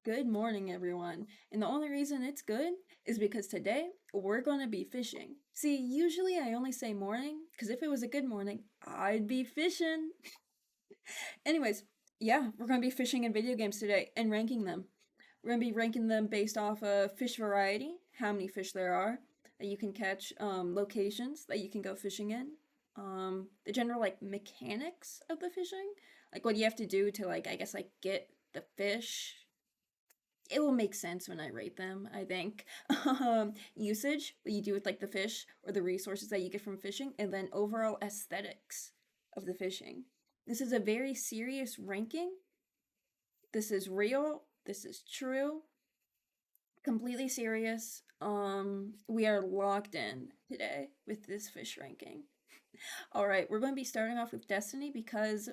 Good morning, everyone. And the only reason it's good is because today we're gonna be fishing. See, usually I only say morning, because if it was a good morning, I'd be fishing. Anyways, yeah, we're gonna be fishing in video games today and ranking them. We're gonna be ranking them based off of fish variety, how many fish there are that you can catch, locations that you can go fishing in, the general like mechanics of the fishing, like what you have to do to like I guess like get the fish. It will make sense when I rate them, I think. Usage, what you do with like the fish or the resources that you get from fishing, and then overall aesthetics of the fishing. This is a very serious ranking. This is real. This is true. Completely serious. We are locked in today with this fish ranking. All right, we're going to be starting off with Destiny because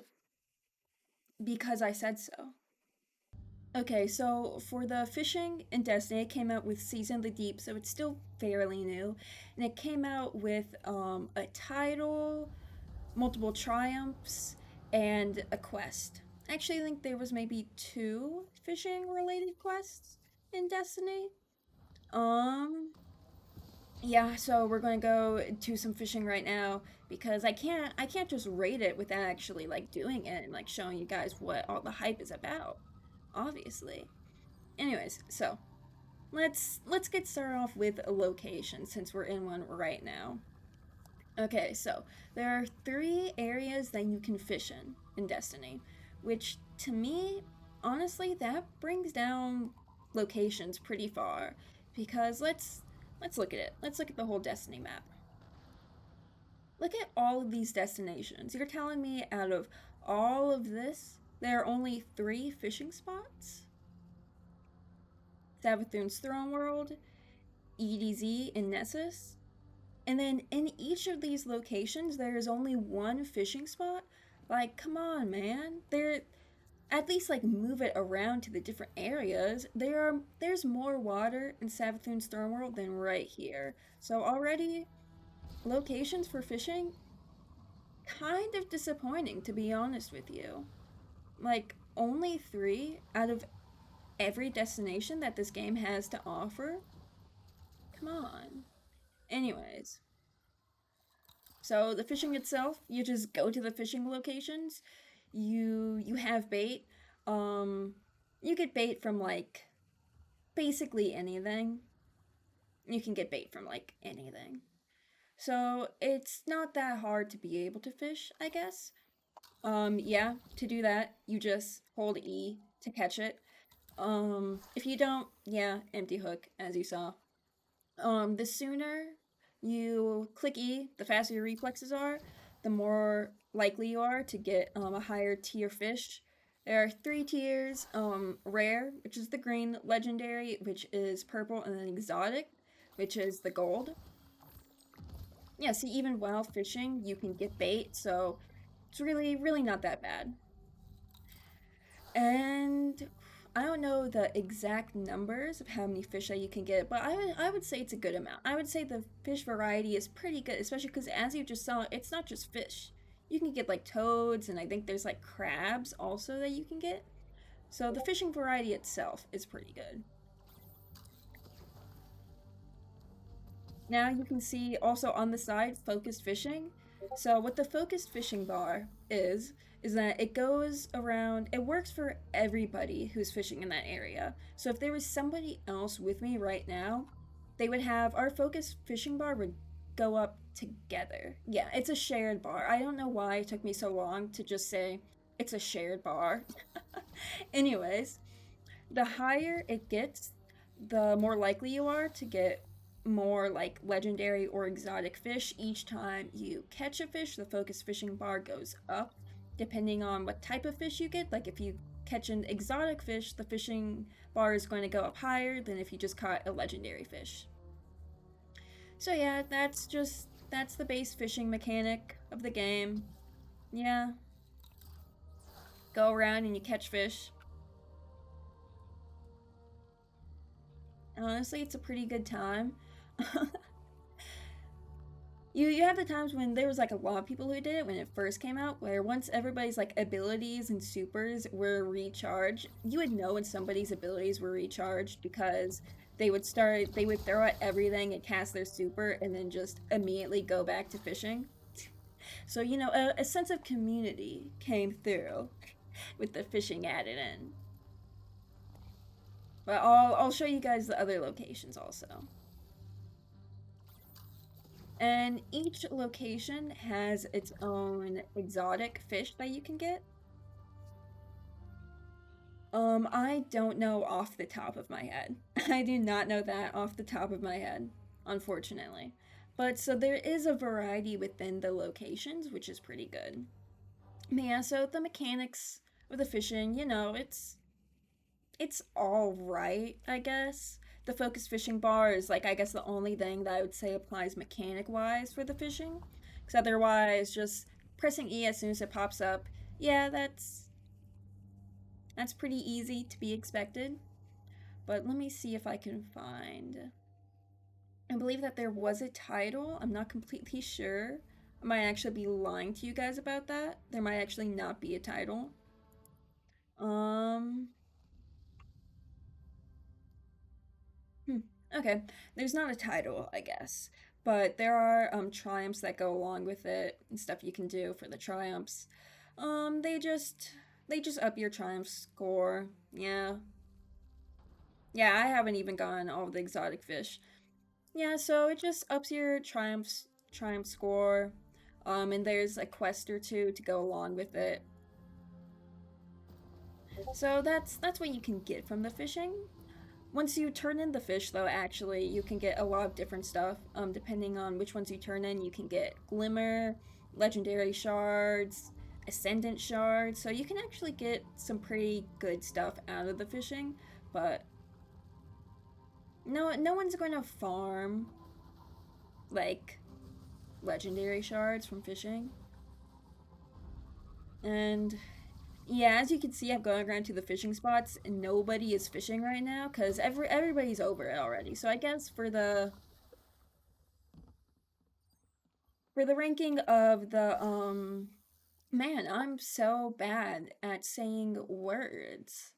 I said so. Okay, so for the fishing in Destiny, it came out with Season of the Deep, so it's still fairly new. And it came out with a title, multiple triumphs, and a quest. Actually, I think there was maybe two fishing related quests in Destiny. Um, yeah, so we're gonna go do some fishing right now because I can't just rate it without actually like doing it and like showing you guys what all the hype is about. Obviously. Anyways, so let's get started off with a location since we're in one right now. Okay, so there are three areas that you can fish in Destiny, which to me, honestly, that brings down locations pretty far because let's look at it. Let's look at the whole Destiny map. Look at all of these destinations. You're telling me out of all of this, there are only three fishing spots? Savathun's Throne World, EDZ, and Nessus. And then in each of these locations, there is only one fishing spot. Like, come on, man. There, at least like move it around to the different areas. There's more water in Savathun's Throne World than right here. So already, locations for fishing kind of disappointing, to be honest with you. Like only three out of every destination that this game has to offer. Come on. Anyways, so the fishing itself, you just go to the fishing locations. You have bait. Um, you get bait from like basically anything. You can get bait from like anything. So it's not that hard to be able to fish, I guess. Yeah, to do that, you just hold E to catch it. If you don't, yeah, empty hook, as you saw. The sooner you click E, the faster your reflexes are, the more likely you are to get a higher tier fish. There are three tiers: rare, which is the green; legendary, which is purple; and then exotic, which is the gold. Yeah, see, even while fishing, you can get bait, so it's really not that bad. And I don't know the exact numbers of how many fish that you can get, but I would say it's a good amount. I would say the fish variety is pretty good, especially because as you just saw, it's not just fish. You can get like toads, and I think there's like crabs also that you can get. So the fishing variety itself is pretty good. Now you can see also on the side focused fishing. So what the focused fishing bar is that it goes around, it works for everybody who's fishing in that area. So if there was somebody else with me right now, they would have our focused fishing bar would go up together. Yeah, it's a shared bar. I don't know why it took me so long to just say it's a shared bar. Anyways, the higher it gets, the more likely you are to get more like legendary or exotic fish. Each time you catch a fish, the focus fishing bar goes up depending on what type of fish you get. Like if you catch an exotic fish, the fishing bar is going to go up higher than if you just caught a legendary fish. So yeah, that's the base fishing mechanic of the game. Yeah, go around and you catch fish. Honestly, it's a pretty good time. you have the times when there was like a lot of people who did it when it first came out, where once everybody's like abilities and supers were recharged, you would know when somebody's abilities were recharged because they would throw out everything and cast their super and then just immediately go back to fishing. So, a sense of community came through with the fishing added in. But I'll show you guys the other locations also. And each location has its own exotic fish that you can get. I don't know off the top of my head. I do not know that off the top of my head, unfortunately. But so there is a variety within the locations, which is pretty good. But yeah, so the mechanics of the fishing, it's all right, I guess. The focus fishing bar is like I guess the only thing that I would say applies mechanic wise for the fishing. Because otherwise, just pressing E as soon as it pops up, yeah, that's pretty easy to be expected. But let me see if I can find. I believe that there was a title. I'm not completely sure. I might actually be lying to you guys about that. There might actually not be a title. Um, Hmm. Okay, there's not a title, I guess, but there are triumphs that go along with it and stuff you can do for the triumphs. They just up your triumph score. Yeah, yeah. I haven't even gotten all of the exotic fish. Yeah, so it just ups your triumph score. And there's a quest or two to go along with it. So that's what you can get from the fishing. Once you turn in the fish, though, actually, you can get a lot of different stuff. Depending on which ones you turn in, you can get glimmer, legendary shards, ascendant shards. So you can actually get some pretty good stuff out of the fishing. But no one's going to farm like legendary shards from fishing. And yeah, as you can see, I'm going around to the fishing spots, and nobody is fishing right now because everybody's over it already. So I guess for the ranking of the man, I'm so bad at saying words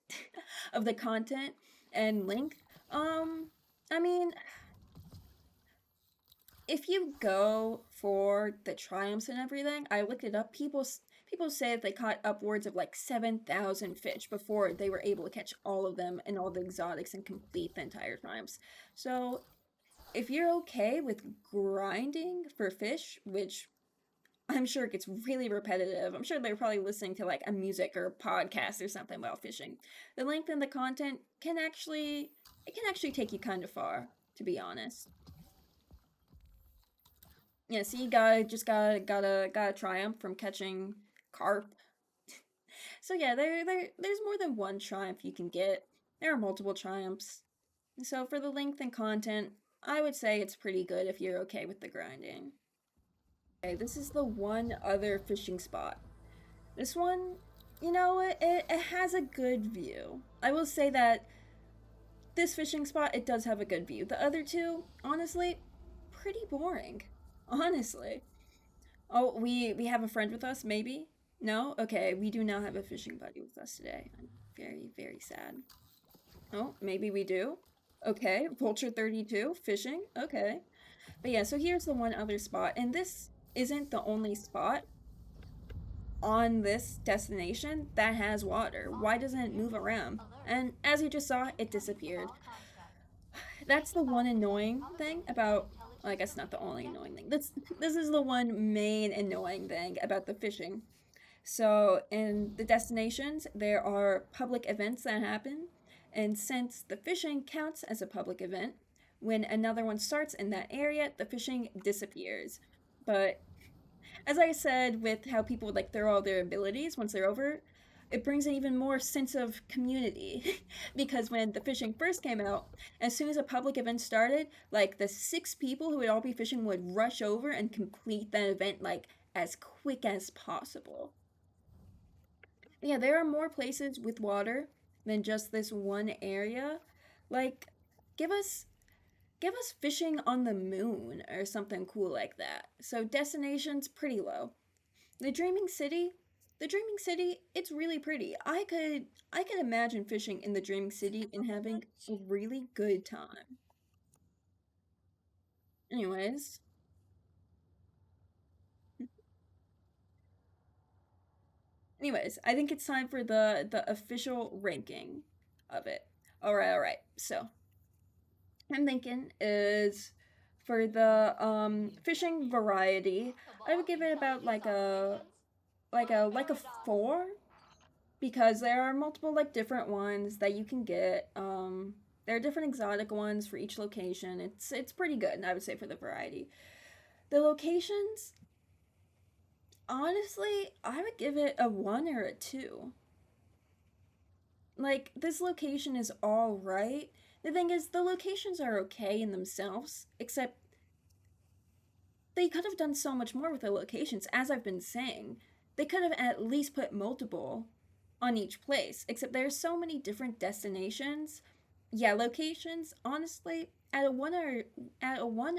of the content and length. Um, I mean, if you go for the triumphs and everything, I looked it up. People say that they caught upwards of like 7,000 fish before they were able to catch all of them and all the exotics and complete the entire triumphs. So if you're okay with grinding for fish, which I'm sure it gets really repetitive. I'm sure they're probably listening to like a music or a podcast or something while fishing. The length and the content can actually take you kind of far, to be honest. Yeah, see, got a triumph from catching carp. So yeah, there's more than one triumph you can get. There are multiple triumphs. So for the length and content, I would say it's pretty good if you're okay with the grinding. Okay, this is the one other fishing spot. This one, it has a good view. I will say that this fishing spot, it does have a good view. The other two, honestly, pretty boring. Honestly. Oh, we have a friend with us, maybe? No? Okay, we do not have a fishing buddy with us today. I'm very, very sad. Oh, maybe we do? Okay, Vulture 32, fishing? Okay. But yeah, so here's the one other spot, and this isn't the only spot on this destination that has water. Why doesn't it move around? And as you just saw, it disappeared. That's the one annoying thing about. Well, I guess not the only annoying thing. This is the one main annoying thing about the fishing. So in the destinations, there are public events that happen, and since the fishing counts as a public event, when another one starts in that area, the fishing disappears. But as I said, with how people like throw all their abilities once they're over, it brings an even more sense of community. Because when the fishing first came out, as soon as a public event started, like the 6 people who would all be fishing would rush over and complete that event like as quick as possible. Yeah, there are more places with water than just this one area. Like, give us give us fishing on the moon or something cool like that. So destination's pretty low. The Dreaming City, the Dreaming City, it's really pretty. I could imagine fishing in the Dreaming City and having a really good time. Anyways, I think it's time for the official ranking of it. All right. So I'm thinking is for the fishing variety, I would give it about like a 4 because there are multiple like different ones that you can get. There are different exotic ones for each location. It's pretty good, I would say, for the variety. The locations, honestly, I would give it a 1 or a 2. Like this location is all right. The thing is, the locations are okay in themselves, except they could have done so much more with the locations, as I've been saying. They could have at least put multiple on each place, except there's so many different destinations. Yeah, locations, honestly, at a 1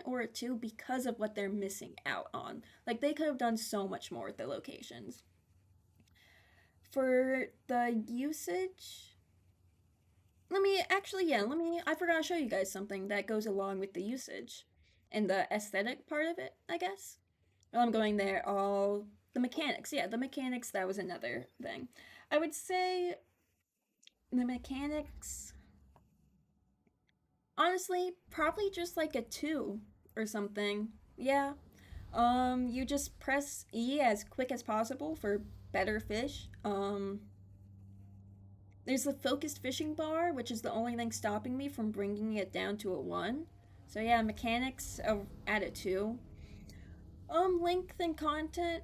or a 2 because of what they're missing out on. Like they could have done so much more with the locations. For the usage, I forgot to show you guys something that goes along with the usage and the aesthetic part of it, I guess. Well, I'm going there, all the mechanics. Yeah, the mechanics, that was another thing. I would say the mechanics, honestly, probably just like a 2 or something. Yeah. You just press E as quick as possible for better fish. There's the focused fishing bar, which is the only thing stopping me from bringing it down to a 1. So yeah, mechanics at a 2. Length and content,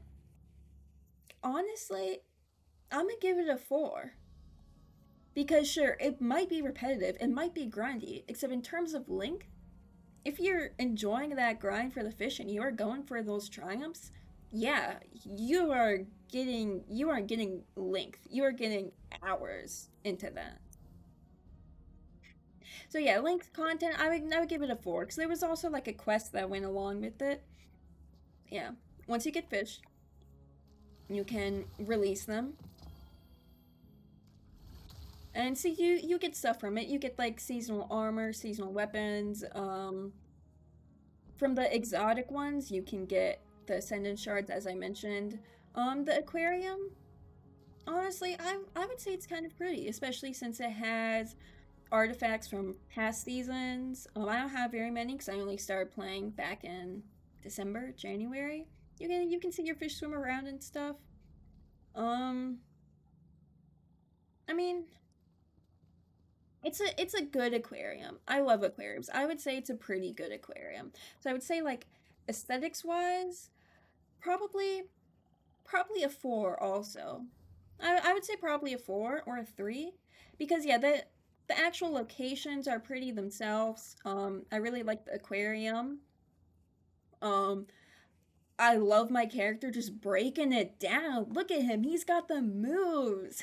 honestly, I'm gonna give it a 4. Because sure, it might be repetitive, it might be grindy, except in terms of length, if you're enjoying that grind for the fish and you are going for those triumphs, yeah, you are getting length. You are getting hours into that. So yeah, length content, I would give it a 4 because there was also like a quest that went along with it. Yeah, once you get fish, you can release them, and see you get stuff from it. You get like seasonal armor, seasonal weapons. From the exotic ones, you can get the ascendant shards, as I mentioned. The aquarium, honestly, I would say it's kind of pretty, especially since it has artifacts from past seasons. I don't have very many because I only started playing back in December, January. You can see your fish swim around and stuff. Um, I mean, it's a good aquarium. I love aquariums. I would say it's a pretty good aquarium. So I would say like aesthetics wise, probably probably a 4 also. I would say probably a 4 or a 3 because yeah, the actual locations are pretty themselves. I really like the aquarium. Um I love my character just breaking it down. Look at him. He's got the moves.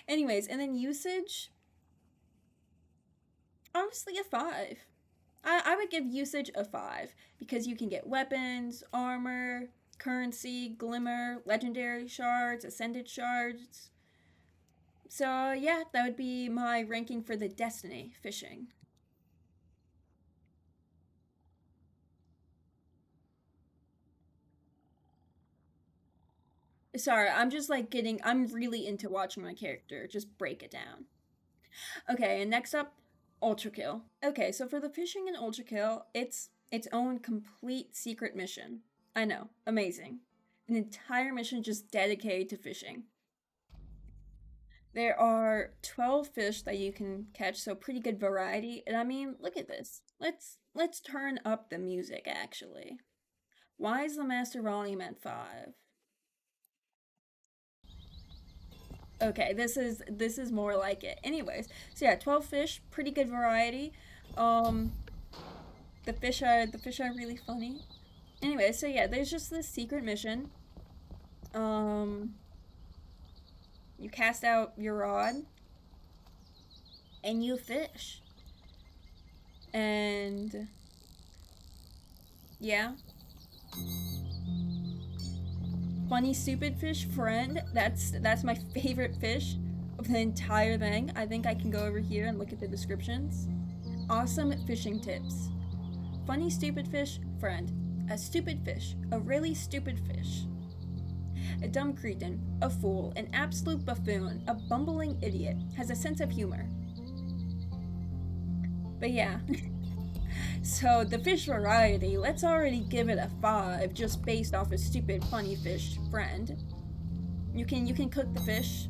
Anyways, and then usage, honestly a 5. I would give usage a 5 because you can get weapons, armor, currency, glimmer, legendary shards, ascended shards. So, yeah, that would be my ranking for the Destiny fishing. Sorry, I'm really into watching my character just break it down. Okay, and next up, Ultrakill. Okay, so for the fishing in Ultrakill, it's its own complete secret mission. I know, amazing. An entire mission just dedicated to fishing. There are 12 fish that you can catch, so pretty good variety. And I mean, look at this. Let's turn up the music actually. Why is the Master Volume at 5? Okay, this is more like it. Anyways, so yeah, 12 fish, pretty good variety. Um the fish are really funny. Anyway, so yeah, there's just this secret mission. Um you cast out your rod and you fish. And yeah. Funny stupid fish friend. That's my favorite fish of the entire thing. I think I can go over here and look at the descriptions. Awesome fishing tips. Funny stupid fish friend. A stupid fish. A really stupid fish. A dumb cretin. A fool. An absolute buffoon. A bumbling idiot. Has a sense of humor. But yeah. So the fish variety, let's already give it a 5 just based off a stupid funny fish friend. You can cook the fish.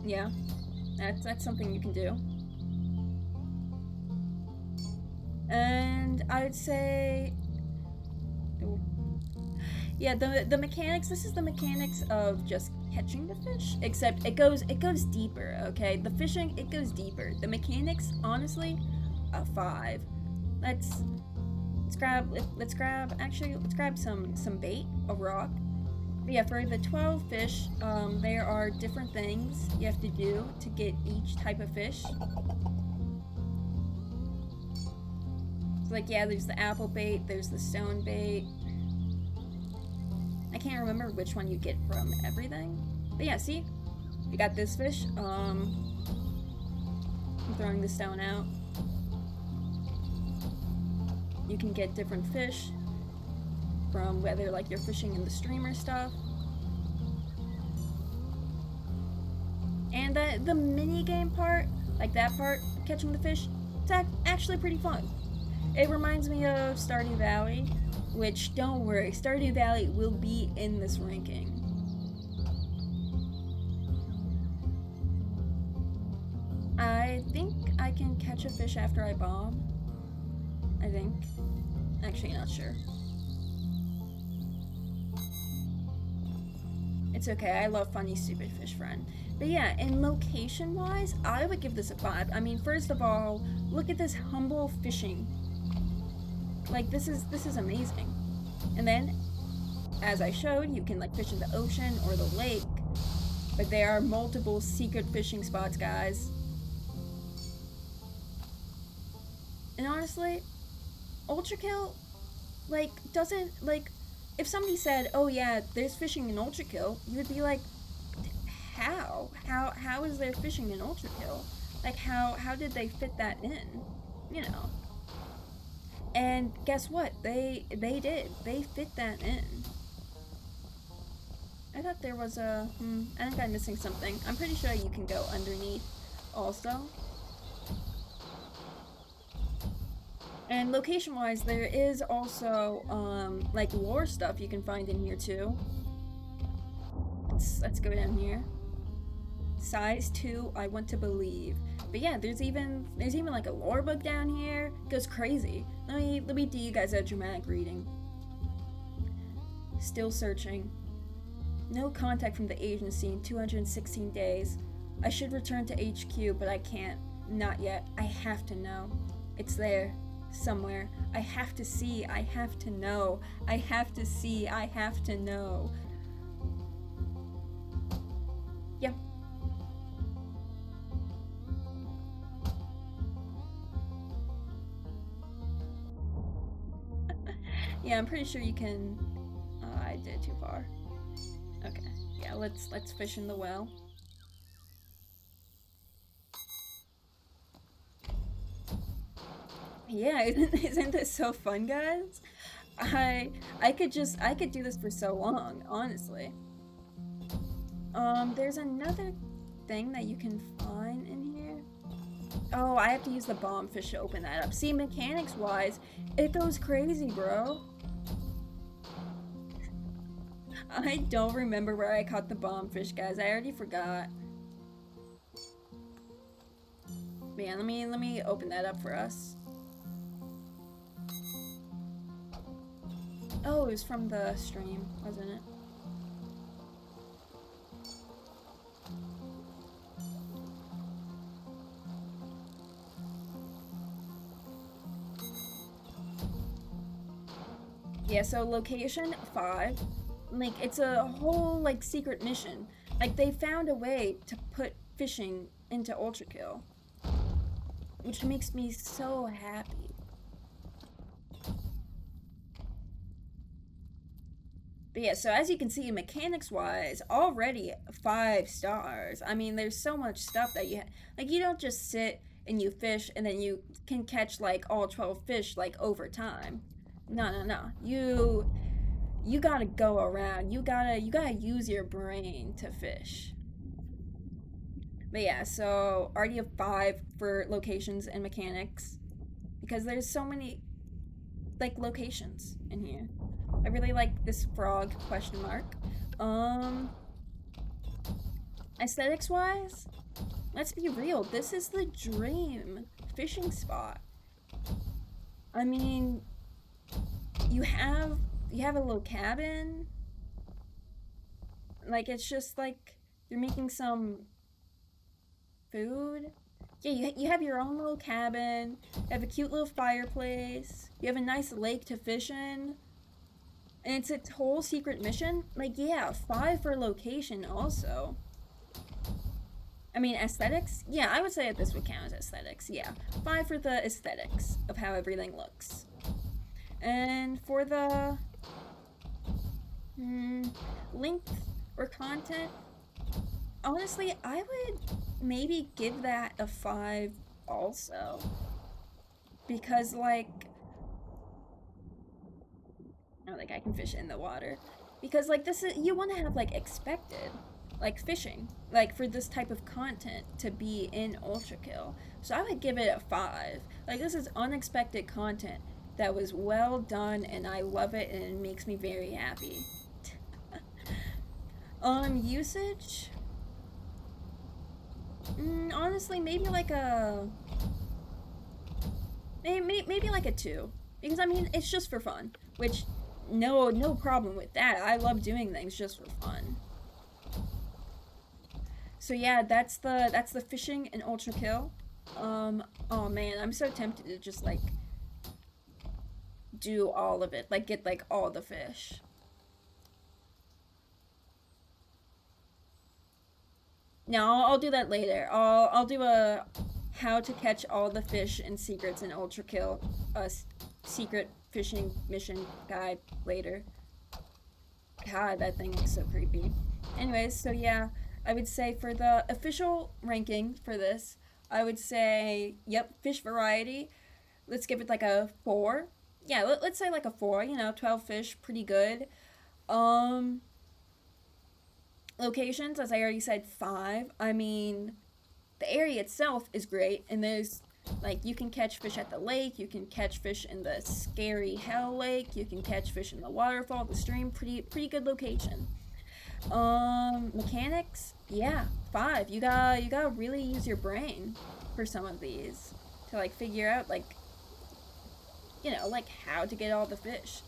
Yeah. That's something you can do. And I'd say yeah, the mechanics, this is the mechanics of just catching the fish, except it goes deeper, okay? The fishing, it goes deeper. The mechanics, honestly, a 5. Let's grab some bait, a rock. But yeah, for the 12 fish, there are different things you have to do to get each type of fish. So like, yeah, there's the apple bait, there's the stone bait. I can't remember which one you get from everything. But yeah, see? You got this fish. I'm throwing the stone out. You can get different fish from whether like you're fishing in the stream or stuff. And the mini game part, like that part, catching the fish, it's actually pretty fun. It reminds me of Stardew Valley, which, don't worry, Stardew Valley will be in this ranking. I think I can catch a fish after I bomb. I think. Actually, not sure. It's okay, I love funny stupid fish friend. But yeah, in location wise, I would give this a 5. I mean, first of all, look at this humble fishing. Like, this is amazing. And then, as I showed, you can like fish in the ocean or the lake. But there are multiple secret fishing spots, guys. And honestly, Ultrakill, like, doesn't, like, if somebody said, oh yeah, there's fishing in Ultrakill, you would be like, how? How is there fishing in Ultrakill? Like, how did they fit that in? You know. And guess what? They did. They fit that in. I thought there was a, I think I'm missing something. I'm pretty sure you can go underneath also. And location-wise, there is also, like, lore stuff you can find in here, too. Let's go down here. Size 2, I want to believe. But yeah, there's even like a lore book down here. It goes crazy. Let me do you guys a dramatic reading. Still searching. No contact from the agency in 216 days. I should return to HQ, but I can't. Not yet. I have to know. It's there. Somewhere. I have to see. I have to know. I have to see. I have to know. Yeah. Yeah, I'm pretty sure you can. I did too far. Okay. Yeah, let's fish in the well. Yeah, isn't this so fun, guys? I could do this for so long, honestly. There's another thing that you can find in here. Oh, I have to use the bomb fish to open that up. See, mechanics wise, it goes crazy, bro. I don't remember where I caught the bomb fish, guys. I already forgot. Man, let me open that up for us. Oh, it was from the stream, wasn't it? Yeah, so location 5. Like, it's a whole, like, secret mission. Like, they found a way to put fishing into Ultrakill. which makes me so happy. But yeah, so as you can see, mechanics-wise, already 5 stars. I mean, there's so much stuff that like, you don't just sit and you fish and then you can catch, like, all 12 fish, like, over time. No, no, no. You gotta go around. You gotta use your brain to fish. But yeah, so already have 5 for locations and mechanics. Because there's so many, like, locations in here. I really like this frog, question mark. Aesthetics wise, let's be real, this is the dream fishing spot. I mean, you have a little cabin. Like, it's just like you're making some food. Yeah, you have your own little cabin. You have a cute little fireplace. You have a nice lake to fish in. And it's a whole secret mission. Like, yeah, 5 for location also. I mean, aesthetics? Yeah, I would say that this would count as aesthetics. Yeah, 5 for the aesthetics of how everything looks. And for the length or content, honestly, I would maybe give that a 5 also. Because, like, I don't think I can fish in the water. Because, like, this is, you want to have, like, expected, like, fishing, like, for this type of content to be in Ultrakill. So I would give it a 5. Like, this is unexpected content that was well done, and I love it, and it makes me very happy. Usage? Honestly, maybe like a... Maybe like a 2. Because, I mean, it's just for fun. Which, no problem with that. I love doing things just for fun. So yeah, that's the fishing in Ultrakill. Oh man, I'm so tempted to just, like, do all of it. Like, get, like, all the fish. No, I'll do that later. I'll do a how to catch all the fish and secrets in Ultrakill, a secret fishing mission guide later. God, that thing looks so creepy. Anyways, so yeah, I would say for the official ranking for this, I would say, yep, fish variety. Let's give it like a 4. Yeah, let's say like a 4. 12 fish, pretty good. Um, Locations, as I already said, 5. I mean, the area itself is great, and there's, like, you can catch fish at the lake, you can catch fish in the scary hell lake, you can catch fish in the waterfall, the stream. Pretty good location. Mechanics, yeah, 5. You gotta really use your brain for some of these to, like, figure out, like, like, how to get all the fish.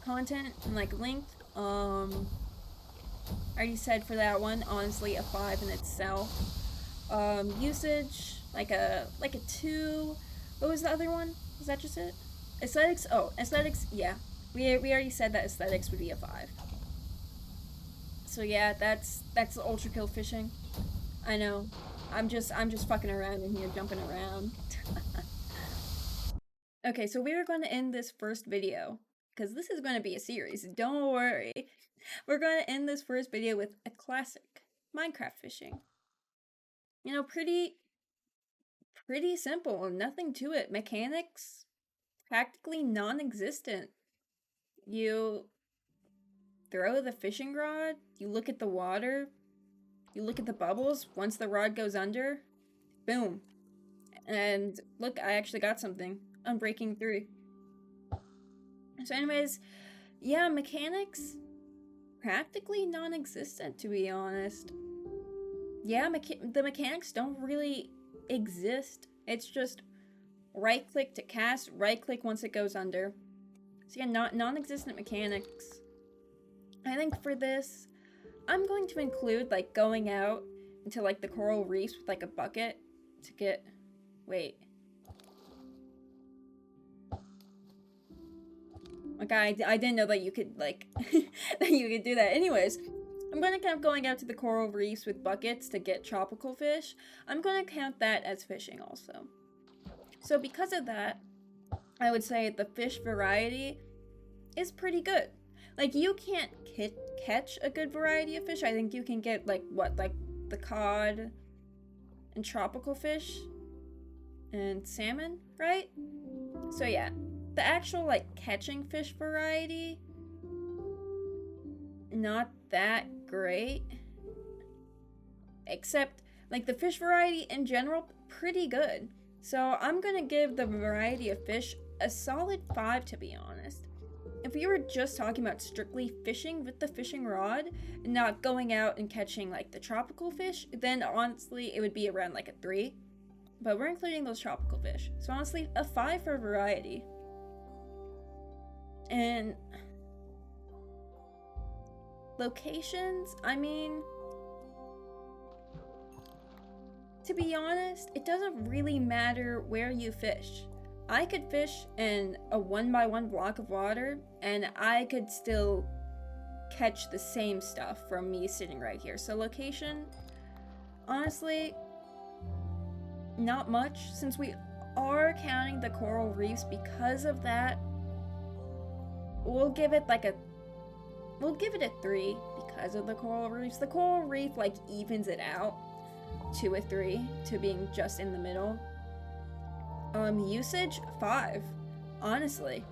Content and, like, length, I already said for that one, honestly, a 5 in itself. Usage, like a 2. What was the other one? Was that just it? Aesthetics? Oh, aesthetics, yeah. We already said that aesthetics would be a 5. So yeah, that's the Ultrakill fishing. I know. I'm just fucking around in here, jumping around. Okay, so we are going to end this first video, because this is going to be a series. Don't worry. We're going to end this first video with a classic Minecraft fishing. Pretty simple. Nothing to it. Mechanics, practically non-existent. You throw the fishing rod, you look at the water, you look at the bubbles. Once the rod goes under, boom. And look, I actually got something. I'm breaking through. So anyways, yeah, mechanics, practically non-existent, to be honest. Yeah, the mechanics don't really exist. It's just right click to cast, right click once it goes under. So yeah, non-existent mechanics. I think for this, I'm going to include, like, going out into, like, the coral reefs with, like, a bucket to get... Wait. Like, I didn't know that you could, like, that you could do that. Anyways, I'm gonna count going out to the coral reefs with buckets to get tropical fish. I'm gonna count that as fishing also. So because of that, I would say the fish variety is pretty good. Like, you can't catch a good variety of fish. I think you can get, like, what, like the cod and tropical fish and salmon, right? So yeah, the actual, like, catching fish variety, not that great. Except, like, the fish variety in general, pretty good. So I'm gonna give the variety of fish a solid 5, to be honest. If we were just talking about strictly fishing with the fishing rod and not going out and catching, like, the tropical fish, then honestly it would be around like a 3. But we're including those tropical fish, so honestly a 5 for variety. And locations, I mean, to be honest, it doesn't really matter where you fish. I could fish in a 1x1 block of water and I could still catch the same stuff from me sitting right here. So location, honestly, not much. Since we are counting the coral reefs because of that, we'll give it a 3 because of the coral reefs. The coral reef, like, evens it out to a 3 to being just in the middle. Usage 5, honestly,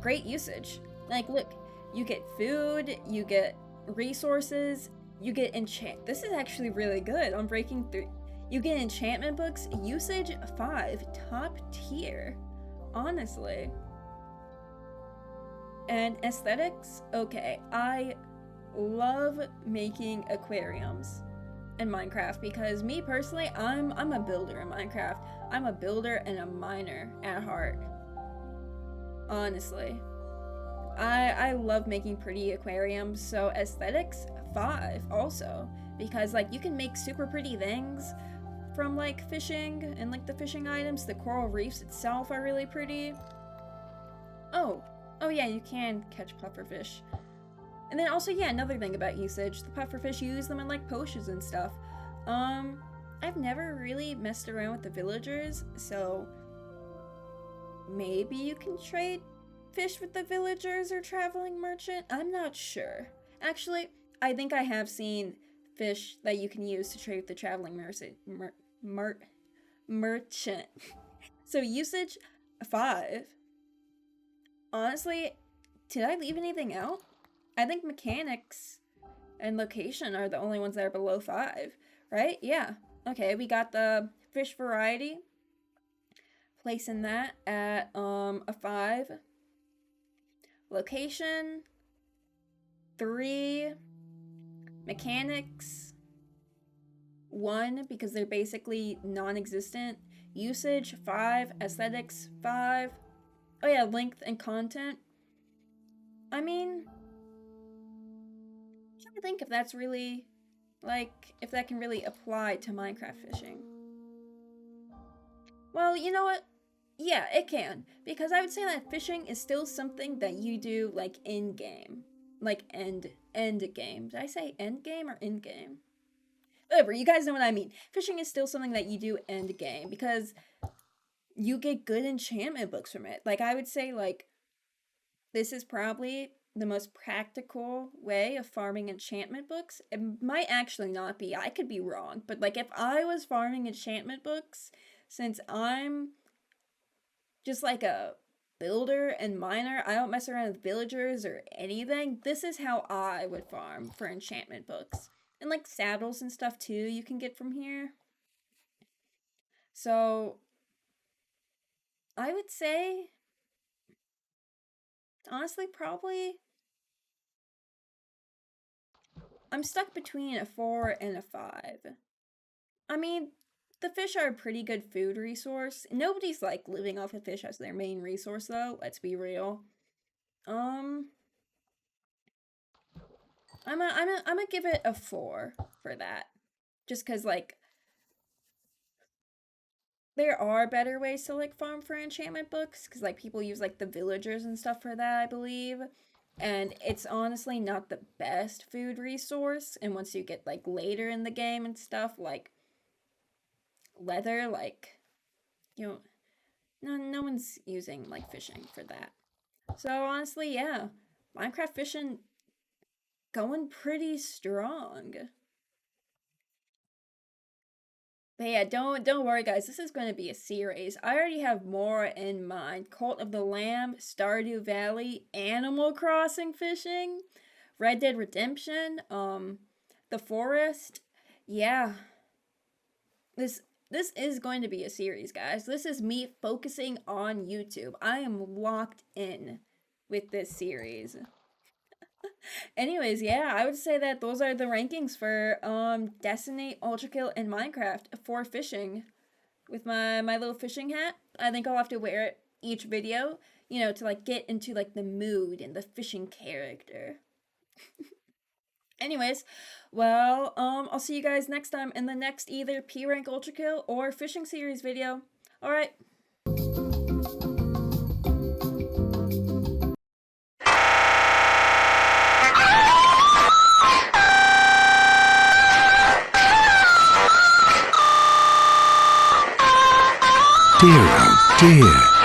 great usage. Like, look, you get food, you get resources, you get this is actually really good on breaking through. You get enchantment books. Usage 5, top tier, honestly. And aesthetics, okay, I love making aquariums in Minecraft because me personally, I'm a builder in Minecraft. I'm a builder and a miner at heart. Honestly, I love making pretty aquariums. So aesthetics 5 also, because, like, you can make super pretty things from, like, fishing and, like, the fishing items. The coral reefs itself are really pretty. Oh yeah, you can catch pufferfish. And then also, yeah, another thing about usage, the pufferfish, you use them in, like, potions and stuff. I've never really messed around with the villagers, so maybe you can trade fish with the villagers or traveling merchant? I'm not sure. Actually, I think I have seen fish that you can use to trade with the traveling merchant. So usage 5. Honestly, did I leave anything out? I think mechanics and location are the only ones that are below 5, right? Yeah. Okay, we got the fish variety. Placing that at a 5. Location 3. Mechanics 1, because they're basically non-existent. Usage 5. Aesthetics 5. Oh yeah, length and content. I mean, I'm trying to think if that's really, like, if that can really apply to Minecraft fishing. Well, you know what? Yeah, it can. Because I would say that fishing is still something that you do, like, in-game. Like, end game. Did I say end game or in game? Whatever, you guys know what I mean. Fishing is still something that you do end game because you get good enchantment books from it. Like, I would say, like, this is probably the most practical way of farming enchantment books. It might actually not be. I could be wrong. But, like, if I was farming enchantment books, since I'm just like a builder and miner, I don't mess around with villagers or anything, this is how I would farm for enchantment books. And, like, saddles and stuff too you can get from here. So I would say, honestly, probably I'm stuck between a 4 and a 5. I mean, the fish are a pretty good food resource. Nobody's, like, living off of fish as their main resource, though. Let's be real. I'm gonna give it a 4 for that. Just because, like, there are better ways to, like, farm for enchantment books. Because, like, people use, like, the villagers and stuff for that, I believe. and it's honestly not the best food resource. And once you get like later in the game and stuff, like leather, like, you know, no one's using like fishing for that. So honestly, yeah, Minecraft fishing going pretty strong. But yeah, don't worry, guys. This is going to be a series. I already have more in mind. Cult of the Lamb, Stardew Valley, Animal Crossing fishing, Red Dead Redemption, The Forest. Yeah, this this is going to be a series, guys. This is me focusing on YouTube. I am locked in with this series. Anyways, yeah, I would say that those are the rankings for Destiny, Ultrakill, and Minecraft for fishing. With my little fishing hat, I think I'll have to wear it each video, you know, to like get into like the mood and the fishing character. Anyways, well, I'll see you guys next time in the next either P rank Ultrakill or fishing series video. All right. Dear, oh dear.